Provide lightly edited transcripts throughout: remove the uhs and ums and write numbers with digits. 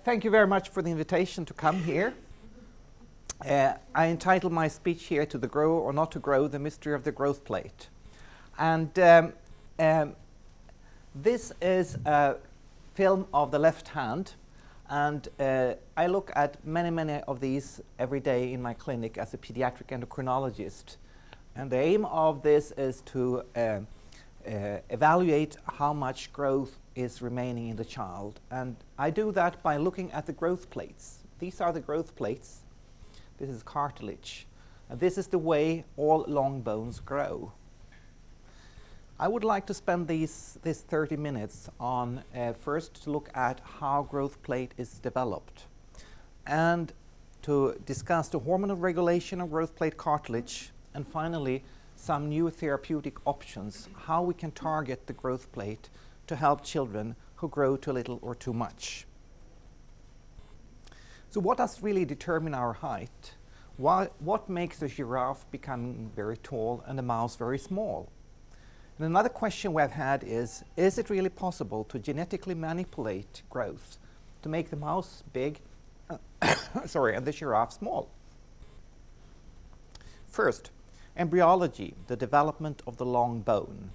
Thank you very much for the invitation to come here. I entitled my speech here to "The Grow or Not to Grow, the Mystery of the Growth Plate." And this is a film of the left hand, and I look at many of these every day in my clinic as a pediatric endocrinologist. And the aim of this is to evaluate how much growth is remaining in the child. And I do that by looking at the growth plates. These are the growth plates. This is cartilage. And this is the way all long bones grow. I would like to spend this 30 minutes on first to look at how growth plate is developed, and to discuss the hormonal regulation of growth plate cartilage, and finally some new therapeutic options, how we can target the growth plate to help children who grow too little or too much. So what does really determine our height? What makes a giraffe become very tall and a mouse very small? And another question we've had is it really possible to genetically manipulate growth to make the mouse big and the giraffe small? First, embryology, the development of the long bone.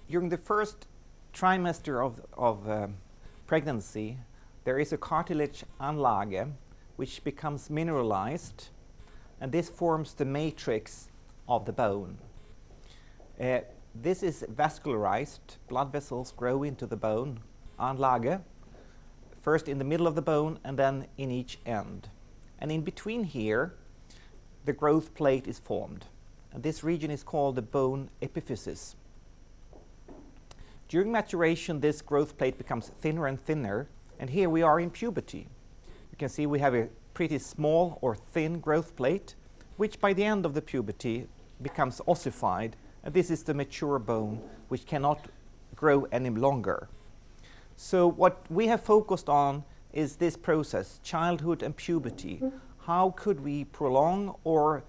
During the first trimester of pregnancy, there is a cartilage anlage which becomes mineralized, and this forms the matrix of the bone. This is vascularized. Blood vessels grow into the bone, anlage, first in the middle of the bone and then in each end. And in between here, the growth plate is formed. And this region is called the bone epiphysis. During maturation, this growth plate becomes thinner and thinner, and here we are in puberty. You can see we have a pretty small or thin growth plate, which by the end of the puberty becomes ossified, and this is the mature bone, which cannot grow any longer. So what we have focused on is this process, childhood and puberty. How could we prolong or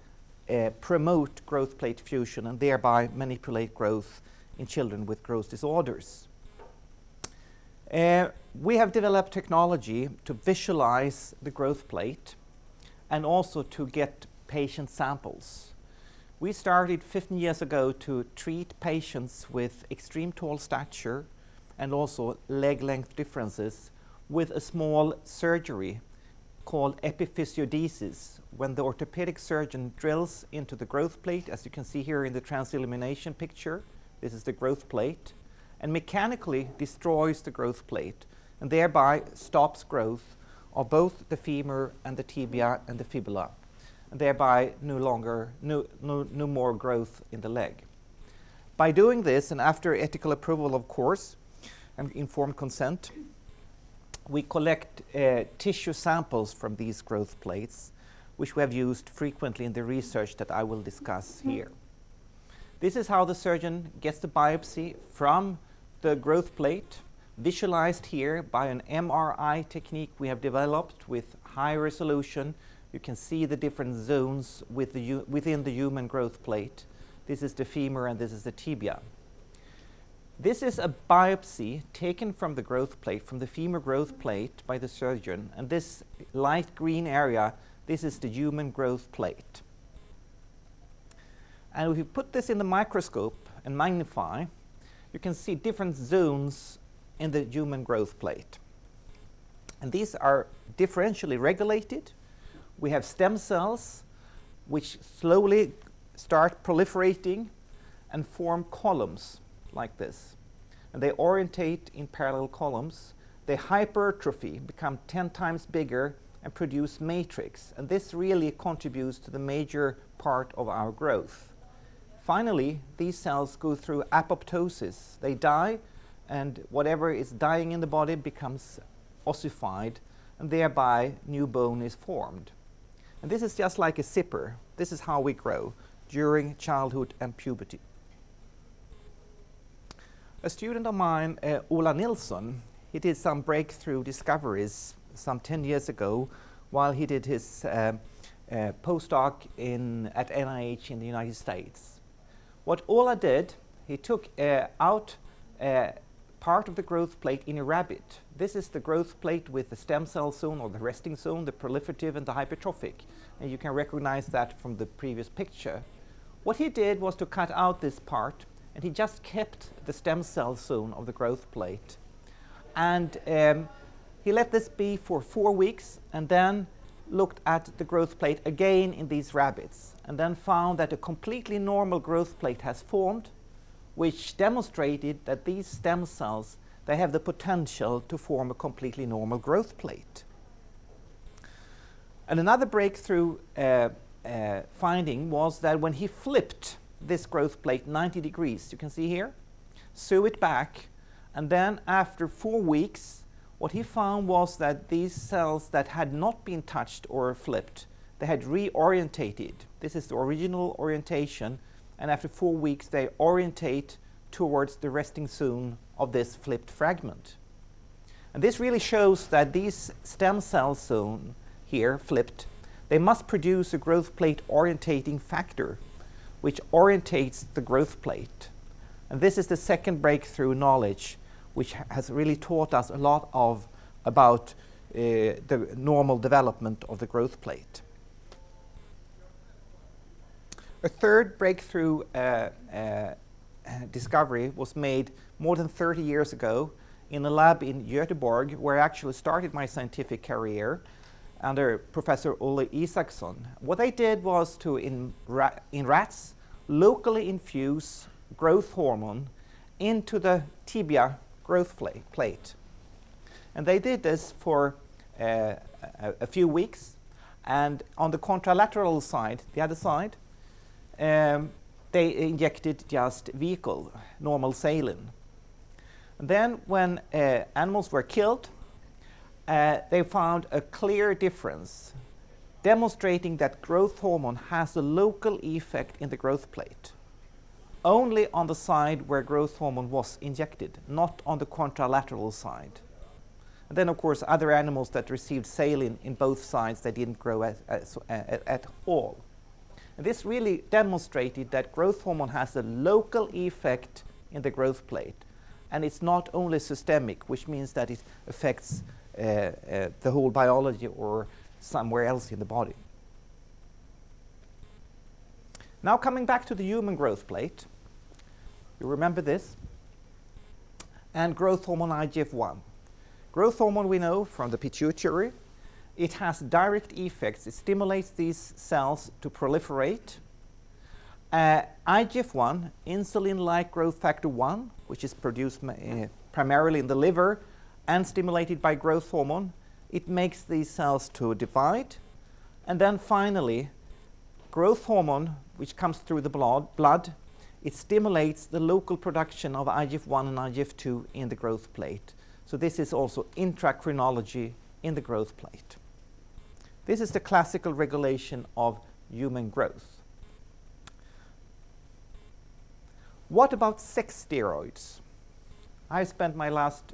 promote growth plate fusion and thereby manipulate growth in children with growth disorders? We have developed technology to visualize the growth plate and also to get patient samples. We started 15 years ago to treat patients with extreme tall stature and also leg length differences with a small surgery called epiphysis, when the orthopedic surgeon drills into the growth plate, as you can see here in the transillumination picture. This is the growth plate, and mechanically destroys the growth plate and thereby stops growth of both the femur and the tibia and the fibula, and thereby no more growth in the leg. By doing this, and after ethical approval of course and informed consent, we collect tissue samples from these growth plates, which we have used frequently in the research that I will discuss here. This is how the surgeon gets the biopsy from the growth plate, visualized here by an MRI technique we have developed with high resolution. You can see the different zones within the human growth plate. This is the femur and this is the tibia. This is a biopsy taken from the growth plate, from the femur growth plate by the surgeon, and this light green area, this is the human growth plate. And if you put this in the microscope and magnify, you can see different zones in the human growth plate. And these are differentially regulated. We have stem cells which slowly start proliferating and form columns like this. And they orientate in parallel columns. They hypertrophy, become 10 times bigger and produce matrix. And this really contributes to the major part of our growth. Finally, these cells go through apoptosis. They die, and whatever is dying in the body becomes ossified, and thereby new bone is formed. And this is just like a zipper. This is how we grow during childhood and puberty. A student of mine, Ola Nilsson, he did some breakthrough discoveries some 10 years ago while he did his postdoc at NIH in the United States. What Ola did, he took out part of the growth plate in a rabbit. This is the growth plate with the stem cell zone or the resting zone, the proliferative and the hypertrophic. And you can recognize that from the previous picture. What he did was to cut out this part, and he just kept the stem cell zone of the growth plate. And he let this be for 4 weeks, and then looked at the growth plate again in these rabbits, and then found that a completely normal growth plate has formed, which demonstrated that these stem cells, they have the potential to form a completely normal growth plate. And another breakthrough finding was that when he flipped this growth plate 90 degrees, you can see here, sew it back, and then after 4 weeks, what he found was that these cells that had not been touched or flipped, they had reorientated. This is the original orientation, and after 4 weeks they orientate towards the resting zone of this flipped fragment. And this really shows that these stem cell zone here, flipped, they must produce a growth plate orientating factor, which orientates the growth plate. And this is the second breakthrough knowledge, which has really taught us a lot about the normal development of the growth plate. A third breakthrough discovery was made more than 30 years ago in a lab in Göteborg, where I actually started my scientific career under Professor Olle Isaksson. What they did was to, in rats, locally infuse growth hormone into the tibia growth plate. And they did this for a few weeks, and on the contralateral side, the other side, they injected just vehicle, normal saline. And then when animals were killed, they found a clear difference, demonstrating that growth hormone has a local effect in the growth plate, only on the side where growth hormone was injected, not on the contralateral side. And then, of course, other animals that received saline in both sides, they didn't grow at all. And this really demonstrated that growth hormone has a local effect in the growth plate. And it's not only systemic, which means that it affects the whole biology or somewhere else in the body. Now coming back to the human growth plate, you remember this, and growth hormone IGF-1. Growth hormone we know from the pituitary. It has direct effects. It stimulates these cells to proliferate. IGF-1, insulin-like growth factor 1, which is produced primarily in the liver and stimulated by growth hormone, it makes these cells to divide. And then finally, growth hormone, which comes through the blood, it stimulates the local production of IGF-1 and IGF-2 in the growth plate. So this is also intracrinology in the growth plate. This is the classical regulation of human growth. What about sex steroids? I spent my last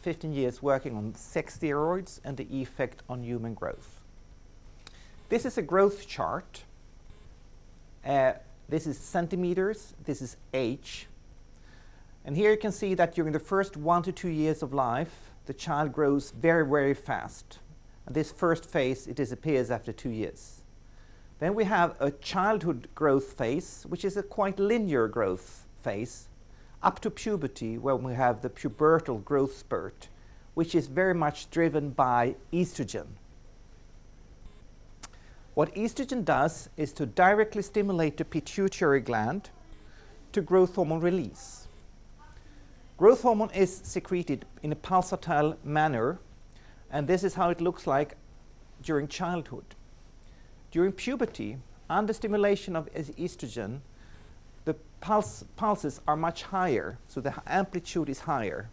15 years working on sex steroids and the effect on human growth. This is a growth chart. This is centimeters, this is age. And here you can see that during the first 1 to 2 years of life, the child grows very, very fast. And this first phase, it disappears after 2 years. Then we have a childhood growth phase, which is a quite linear growth phase, up to puberty, when we have the pubertal growth spurt, which is very much driven by estrogen. What estrogen does is to directly stimulate the pituitary gland to growth hormone release. Growth hormone is secreted in a pulsatile manner, and this is how it looks like during childhood. During puberty, under stimulation of estrogen, the pulses are much higher, so the amplitude is higher.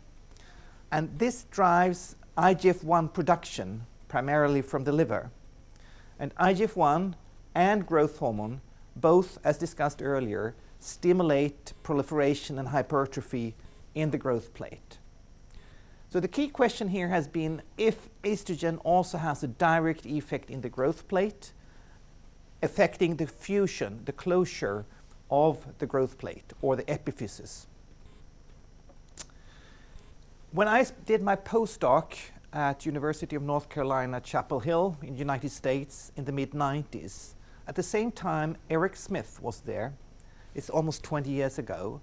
And this drives IGF-1 production, primarily from the liver. And IGF-1 and growth hormone, both, as discussed earlier, stimulate proliferation and hypertrophy in the growth plate. So the key question here has been if estrogen also has a direct effect in the growth plate, affecting the fusion, the closure of the growth plate, or the epiphysis. When I did my postdoc at University of North Carolina, Chapel Hill in the United States in the mid-90s, at the same time Eric Smith was there. It's almost 20 years ago.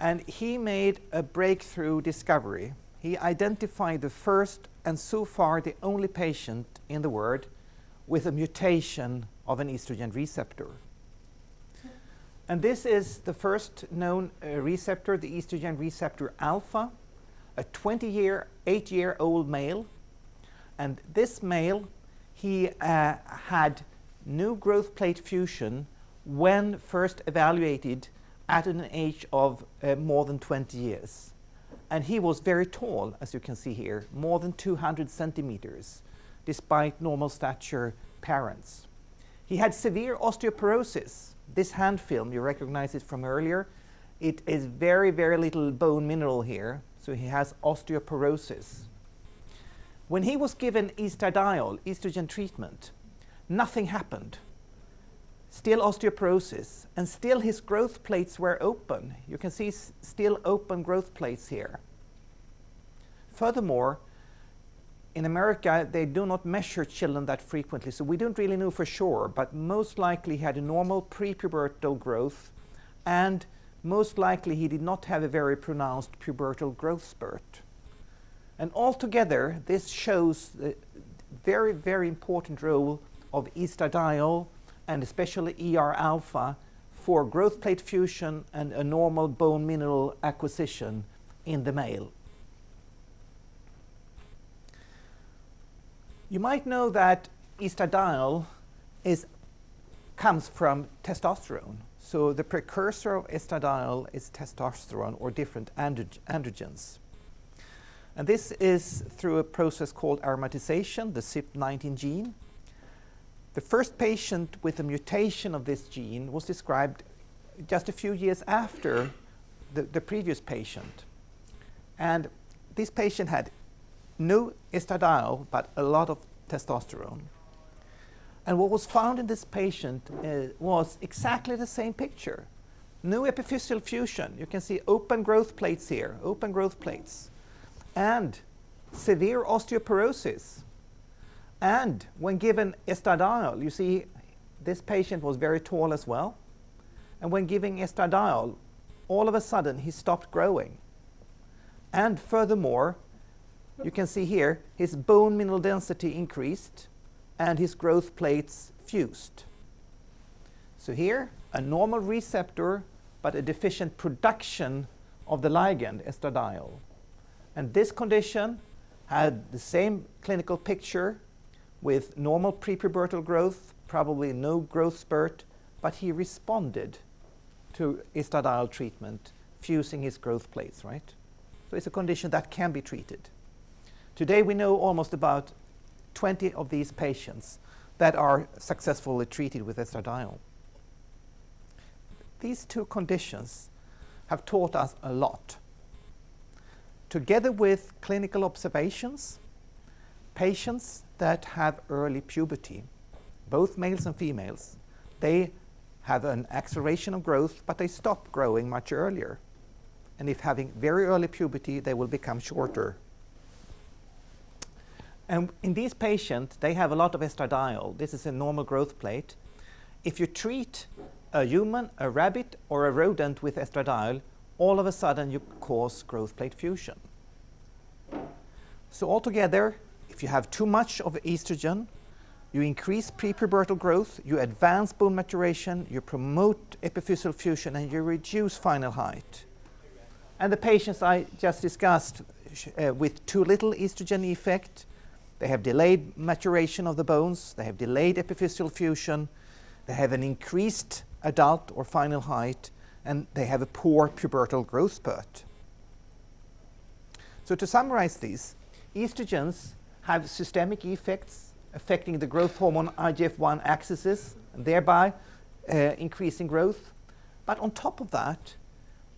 And he made a breakthrough discovery. He identified the first and so far the only patient in the world with a mutation of an estrogen receptor. And this is the first known receptor, the estrogen receptor alpha, a 8-year-old male. And this male, he had new growth plate fusion when first evaluated at an age of more than 20 years. And he was very tall, as you can see here, more than 200 centimeters, despite normal stature parents. He had severe osteoporosis. This hand film, you recognize it from earlier, it is very, very little bone mineral here, so he has osteoporosis. When he was given estradiol, estrogen treatment, nothing happened. Still osteoporosis, and still his growth plates were open. You can see still open growth plates here. Furthermore, in America, they do not measure children that frequently, so we don't really know for sure, but most likely he had a normal prepubertal growth, and most likely he did not have a very pronounced pubertal growth spurt. And altogether, this shows the very, very important role of estradiol, and especially ER alpha, for growth plate fusion and a normal bone mineral acquisition in the male. You might know that estradiol comes from testosterone. So the precursor of estradiol is testosterone or different androgens. And this is through a process called aromatization, the CYP19 gene. The first patient with a mutation of this gene was described just a few years after the previous patient. And this patient had no estradiol, but a lot of testosterone. And what was found in this patient was exactly the same picture. No epiphyseal fusion. You can see open growth plates here, open growth plates. And severe osteoporosis. And when given estradiol, you see this patient was very tall as well. And when giving estradiol, all of a sudden he stopped growing. And furthermore, you can see here his bone mineral density increased and his growth plates fused. So here, a normal receptor, but a deficient production of the ligand estradiol. And this condition had the same clinical picture with normal prepubertal growth, probably no growth spurt, but he responded to estradiol treatment, fusing his growth plates, right? So it's a condition that can be treated. Today we know almost about 20 of these patients that are successfully treated with estradiol. These two conditions have taught us a lot. Together with clinical observations, patients that have early puberty, both males and females, they have an acceleration of growth, but they stop growing much earlier. And if having very early puberty, they will become shorter. And in these patients, they have a lot of estradiol. This is a normal growth plate. If you treat a human, a rabbit, or a rodent with estradiol, all of a sudden you cause growth plate fusion. So altogether, if you have too much of estrogen, you increase prepubertal growth, you advance bone maturation, you promote epiphyseal fusion, and you reduce final height. And the patients I just discussed with too little estrogen effect, they have delayed maturation of the bones, they have delayed epiphyseal fusion, they have an increased adult or final height, and they have a poor pubertal growth spurt. So to summarize these, estrogens have systemic effects affecting the growth hormone IGF-1 axis, and thereby increasing growth. But on top of that,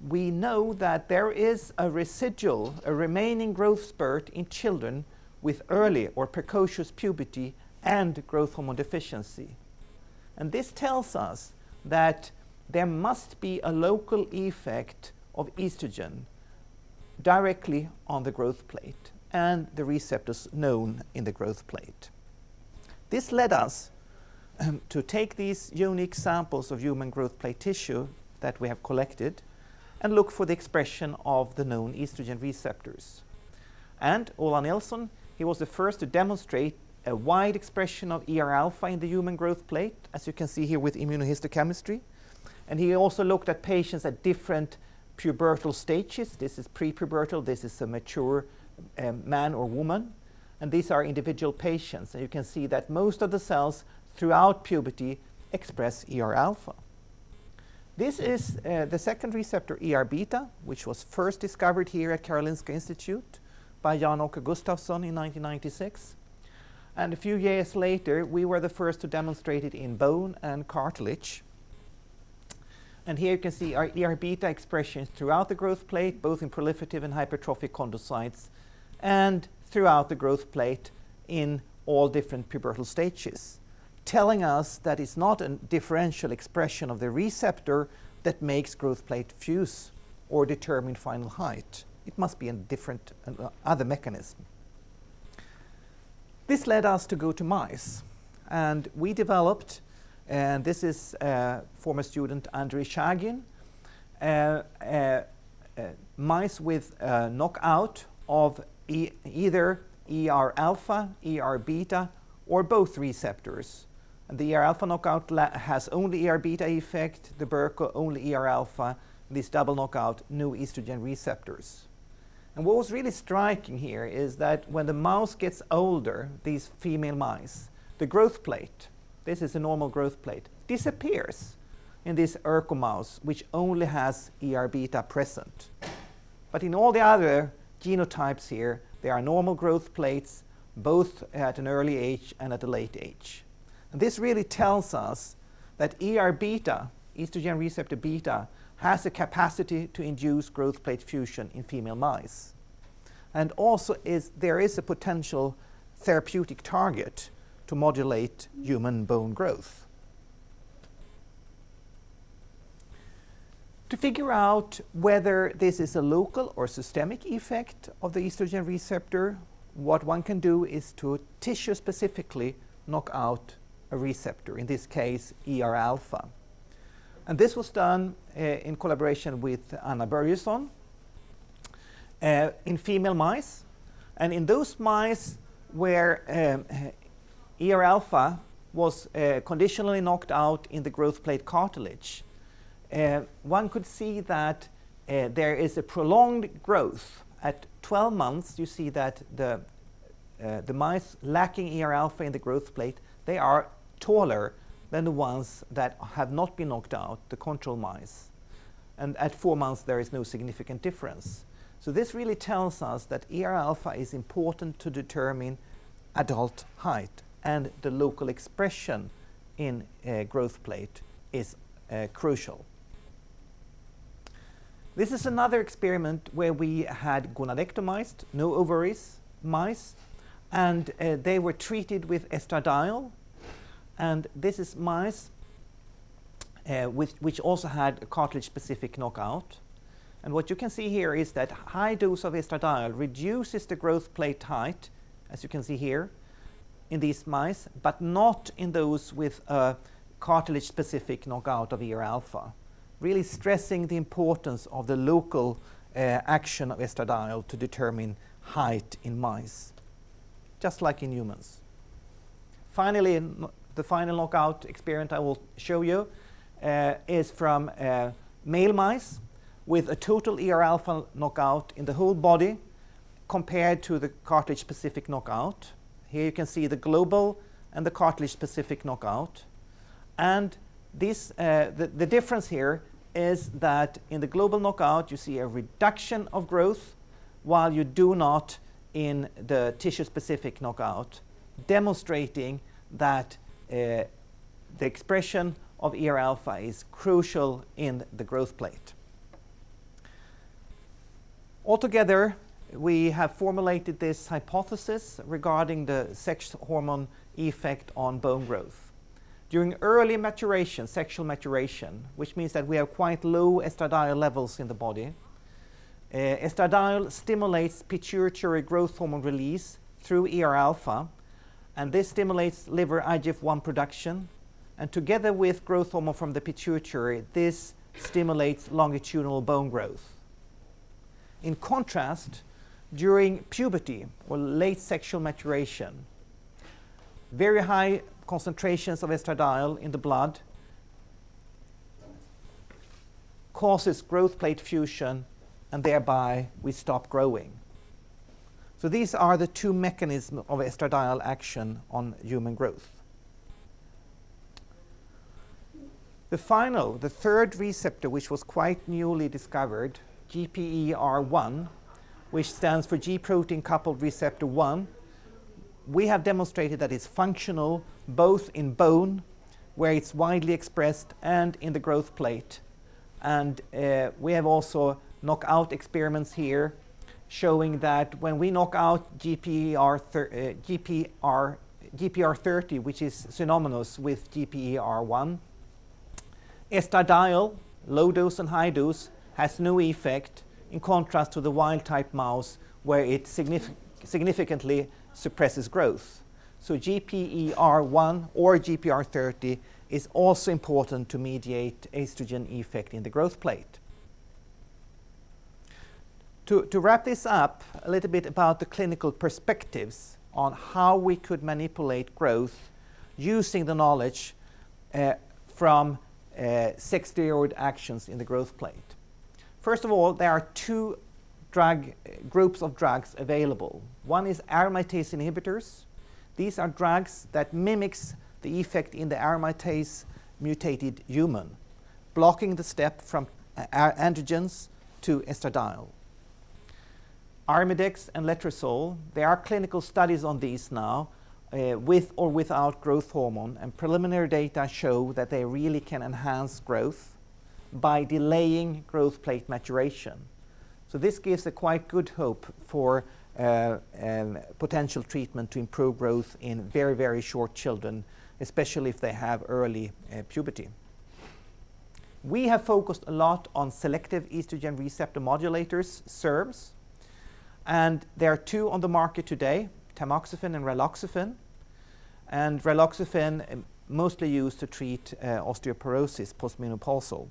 we know that there is a residual, a remaining growth spurt in children with early or precocious puberty and growth hormone deficiency. And this tells us that there must be a local effect of estrogen directly on the growth plate and the receptors known in the growth plate. This led us to take these unique samples of human growth plate tissue that we have collected and look for the expression of the known estrogen receptors. And Ola Nilsson, he was the first to demonstrate a wide expression of ER-alpha in the human growth plate, as you can see here with immunohistochemistry. And he also looked at patients at different pubertal stages. This is pre-pubertal, this is a mature man or woman, and these are individual patients. And you can see that most of the cells throughout puberty express ER-alpha. This is the second receptor, ER-beta, which was first discovered here at Karolinska Institute by Jan-Åke Gustafsson in 1996. And a few years later, we were the first to demonstrate it in bone and cartilage. And here you can see our ER-beta expressions throughout the growth plate, both in proliferative and hypertrophic chondrocytes, and throughout the growth plate in all different pubertal stages, telling us that it's not a differential expression of the receptor that makes growth plate fuse or determine final height. It must be a different other mechanism. This led us to go to mice, and we developed, and this is former student Andrei Shagin, mice with knockout of either ER-alpha, ER-beta, or both receptors. And the ER-alpha knockout has only ER-beta effect, the Burko only ER-alpha, this double knockout, no estrogen receptors. And what was really striking here is that when the mouse gets older, these female mice, the growth plate, this is a normal growth plate, disappears in this Urco mouse, which only has ER-beta present. But in all the other genotypes here, there are normal growth plates, both at an early age and at a late age. And this really tells us that ER-beta, estrogen receptor beta, has the capacity to induce growth plate fusion in female mice. And also there is a potential therapeutic target to modulate human bone growth. To figure out whether this is a local or systemic effect of the estrogen receptor, what one can do is to tissue specifically knock out a receptor, in this case ER-alpha. And this was done in collaboration with Anna Börjesson in female mice. And in those mice where ER-alpha was conditionally knocked out in the growth plate cartilage, one could see that there is a prolonged growth. At 12 months, you see that the mice lacking ER-alpha in the growth plate, they are taller than the ones that have not been knocked out, the control mice. And at 4 months, there is no significant difference. So this really tells us that ER-alpha is important to determine adult height, and the local expression in growth plate is crucial. This is another experiment where we had gonadectomized, no ovaries mice, and they were treated with estradiol. And this is mice which also had a cartilage-specific knockout. And what you can see here is that high dose of estradiol reduces the growth plate height, as you can see here, in these mice, but not in those with a cartilage-specific knockout of ER-alpha, really stressing the importance of the local action of estradiol to determine height in mice, just like in humans. Finally, the final knockout experiment I will show you is from male mice with a total ER-alpha knockout in the whole body compared to the cartilage-specific knockout. Here you can see the global and the cartilage-specific knockout. And this, the difference here is that in the global knockout you see a reduction of growth while you do not in the tissue-specific knockout, demonstrating that the expression of ER-alpha is crucial in the growth plate. Altogether, we have formulated this hypothesis regarding the sex hormone effect on bone growth. During early maturation, sexual maturation, which means that we have quite low estradiol levels in the body, Estradiol stimulates pituitary growth hormone release through ER-alpha, and this stimulates liver IGF-1 production, and together with growth hormone from the pituitary, this stimulates longitudinal bone growth. In contrast, during puberty or late sexual maturation, very high concentrations of estradiol in the blood causes growth plate fusion, and thereby we stop growing. So these are the two mechanisms of estradiol action on human growth. The third receptor, which was quite newly discovered, GPER1, which stands for G protein coupled receptor 1, we have demonstrated that it's functional both in bone, where it's widely expressed, and in the growth plate. And we have also knockout experiments here showing that when we knock out GPR30, which is synonymous with GPER1, estradiol, low dose and high dose, has no effect, in contrast to the wild type mouse where it significantly suppresses growth. So GPER1 or GPR30 is also important to mediate estrogen effect in the growth plate. To wrap this up, a little bit about the clinical perspectives on how we could manipulate growth using the knowledge from sex steroid actions in the growth plate. First of all, there are two groups of drugs available. One is aromatase inhibitors. These are drugs that mimics the effect in the aromatase mutated human, blocking the step from androgens to estradiol. Arimidex and letrozole, there are clinical studies on these now with or without growth hormone, and preliminary data show that they really can enhance growth by delaying growth plate maturation. So this gives a quite good hope for potential treatment to improve growth in very, very short children, especially if they have early puberty. We have focused a lot on selective estrogen receptor modulators, SERMs, and there are two on the market today, Tamoxifen and Raloxifene. And Raloxifene mostly used to treat osteoporosis postmenopausal.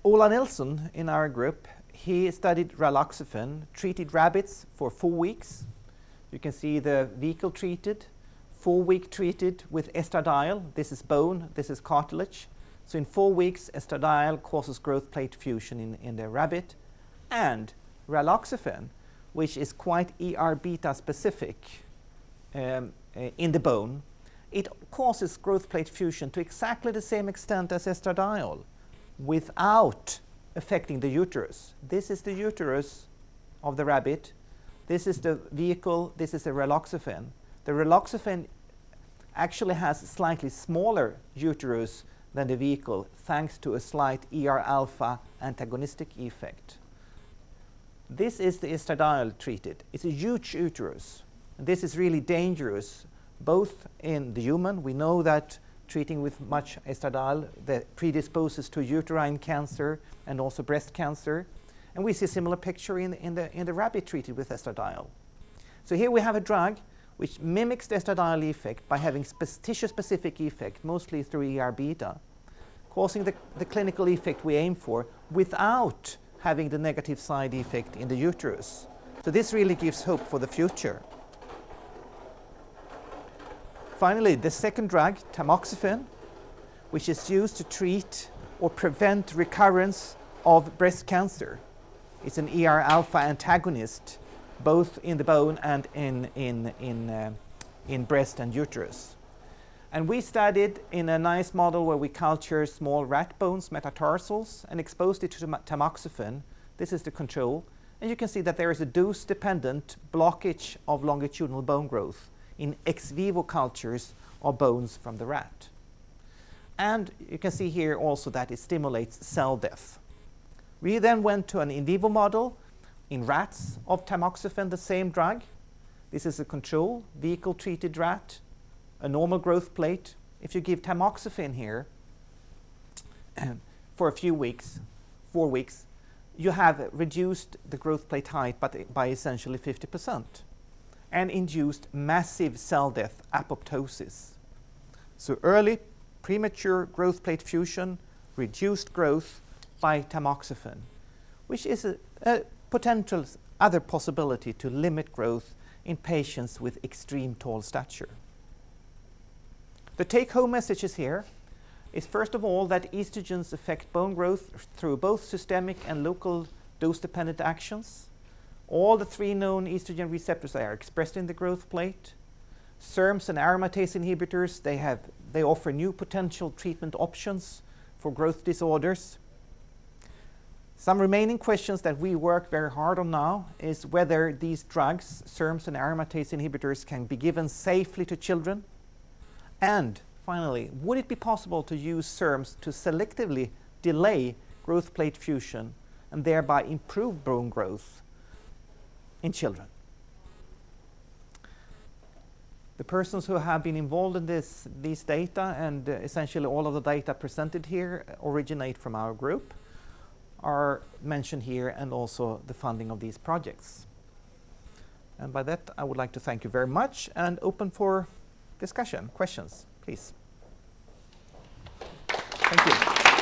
Ola Nilsson in our group, he studied Raloxifene, treated rabbits for 4 weeks. You can see the vehicle treated, 4-week treated with estradiol. This is bone, this is cartilage. So in 4 weeks, estradiol causes growth plate fusion in the rabbit. And Raloxifene, which is quite ER-beta specific in the bone, it causes growth plate fusion to exactly the same extent as estradiol without affecting the uterus. This is the uterus of the rabbit. This is the vehicle. This is the Raloxifene. The Raloxifene actually has a slightly smaller uterus than the vehicle, thanks to a slight ER-alpha antagonistic effect. This is the estradiol treated. It's a huge uterus. And this is really dangerous, both in the human. We know that treating with much estradiol that predisposes to uterine cancer and also breast cancer. And we see a similar picture in the rabbit treated with estradiol. So here we have a drug which mimics the estradiol effect by having tissue-specific effect, mostly through ER-beta, causing the clinical effect we aim for without having the negative side effect in the uterus. So this really gives hope for the future. Finally, the second drug, Tamoxifen, which is used to treat or prevent recurrence of breast cancer. It's an ER-alpha antagonist, both in the bone and in breast and uterus. And we studied in a nice model where we culture small rat bones, metatarsals, and exposed it to tamoxifen. This is the control. And you can see that there is a dose-dependent blockage of longitudinal bone growth in ex vivo cultures of bones from the rat. And you can see here also that it stimulates cell death. We then went to an in vivo model in rats of tamoxifen, the same drug. This is a control, vehicle-treated rat, a normal growth plate. If you give tamoxifen here for a few weeks, 4 weeks, you have reduced the growth plate height by essentially 50% and induced massive cell death, apoptosis. So early premature growth plate fusion, reduced growth by tamoxifen, which is a potential other possibility to limit growth in patients with extreme tall stature. The take-home messages here is first of all that estrogens affect bone growth through both systemic and local dose-dependent actions. All the 3 known estrogen receptors are expressed in the growth plate. SERMs and aromatase inhibitors, they offer new potential treatment options for growth disorders. Some remaining questions that we work very hard on now is whether these drugs, SERMs and aromatase inhibitors, can be given safely to children. And finally, would it be possible to use SERMs to selectively delay growth plate fusion and thereby improve bone growth in children? The persons who have been involved in these data, and essentially all of the data presented here, originate from our group, are mentioned here, and also the funding of these projects. And by that, I would like to thank you very much and open for discussion, questions, please. Thank you.